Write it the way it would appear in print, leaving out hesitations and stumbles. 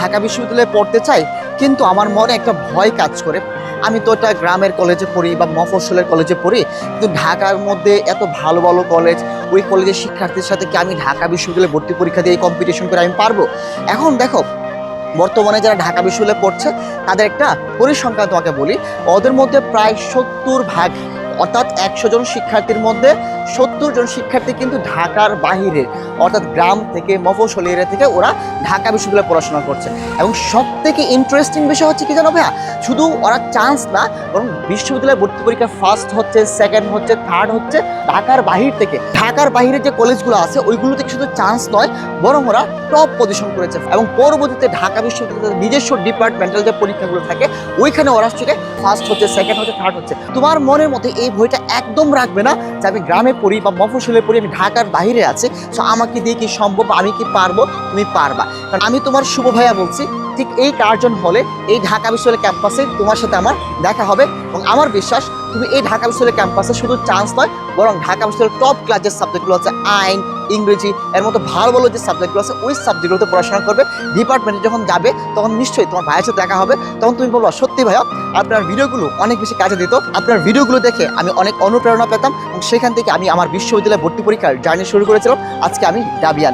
ঢাকা বিশ্ববিদ্যালয়ে পড়তে চাই, কিন্তু আমার মনে একটা ভয় কাজ করে। আমি তো একটা গ্রামের কলেজে পড়ি বা মফস্বলের কলেজে পড়ি, কিন্তু ঢাকার মধ্যে এত ভালো ভালো কলেজ, ওই কলেজের শিক্ষার্থীর সাথে কি আমি ঢাকা বিশ্ববিদ্যালয়ে ভর্তি পরীক্ষা দিয়ে কম্পিটিশন করে আমি পারবো? এখন দেখো, বর্তমানে যারা ঢাকা বিশ্ববিদ্যালয়ে পড়ছে তাদের একটা পরিসংখ্যান তোমাকে বলি। ওদের মধ্যে প্রায় 70 ভাগ, অর্থাৎ 100 জন শিক্ষার্থীর মধ্যে 70 জন শিক্ষার্থী কিন্তু ঢাকার বাহিরের, অর্থাৎ গ্রাম থেকে মফস্বল এরিয়া থেকে ওরা ঢাকা বিশ্ববিদ্যালয়ে পড়াশোনা করছে। এবং সব থেকে ইন্টারেস্টিং বিষয় হচ্ছে কি জানো ভাইয়া, শুধু ওরা চান্স না, বরং বিশ্ববিদ্যালয়ে ভর্তি পরীক্ষা ফার্স্ট হচ্ছে, সেকেন্ড হচ্ছে, থার্ড হচ্ছে ঢাকার বাহির থেকে। ঢাকার বাহিরে যে কলেজগুলো আছে ওইগুলো থেকে শুধু চান্স নয়, বরং ওরা টপ পজিশন করেছে। এবং পরবর্তীতে ঢাকা বিশ্ববিদ্যালয়ের নিজস্ব ডিপার্টমেন্টাল যে পরীক্ষাগুলো থাকে ওইখানে ওরা থেকে ফার্স্ট হচ্ছে, সেকেন্ড হচ্ছে, থার্ড হচ্ছে। তোমার মনের মধ্যে এই ভয়টা একদম রাখবে না যে আমি গ্রামে পড়ি বা মফস্বলে পড়ি, আমি ঢাকার বাইরে আছি, সো আমাকে দিয়ে কি সম্ভব, আমি কি পারবো? তুমি পারবা। কারণ আমি তোমার শুভ ভাইয়া বলছি, ঠিক এই কার্জন হলে এই ঢাকা বিশ্ববিদ্যালয় ক্যাম্পাসে তোমার সাথে আমার দেখা হবে। এবং আমার বিশ্বাস তুমি এই ঢাকা বিশ্ববিদ্যালয় ক্যাম্পাসে শুধু চান্স নয়, বরং ঢাকা বিশ্ববিদ্যালয়ের টপ ক্লাসের সাবজেক্টগুলো আছে আইন, ইংরেজি, এর মতো ভালো ভালো যে সাবজেক্টগুলো আছে ওই সাবজেক্টগুলোতে পড়াশোনা করবে। ডিপার্টমেন্টে যখন যাবে তখন নিশ্চয়ই তোমার ভাইয়ের সাথে দেখা হবে। তখন তুমি বলবো সত্যি ভাইয়া আপনার ভিডিওগুলো অনেক বেশি কাজে দিত, আপনার ভিডিওগুলো দেখে আমি অনেক অনুপ্রেরণা পেতাম, এবং সেখান থেকে আমি আমার বিশ্ববিদ্যালয়ে ভর্তি পরীক্ষার জার্নি শুরু করেছিলাম। আজকে আমি ডাবিয়ান।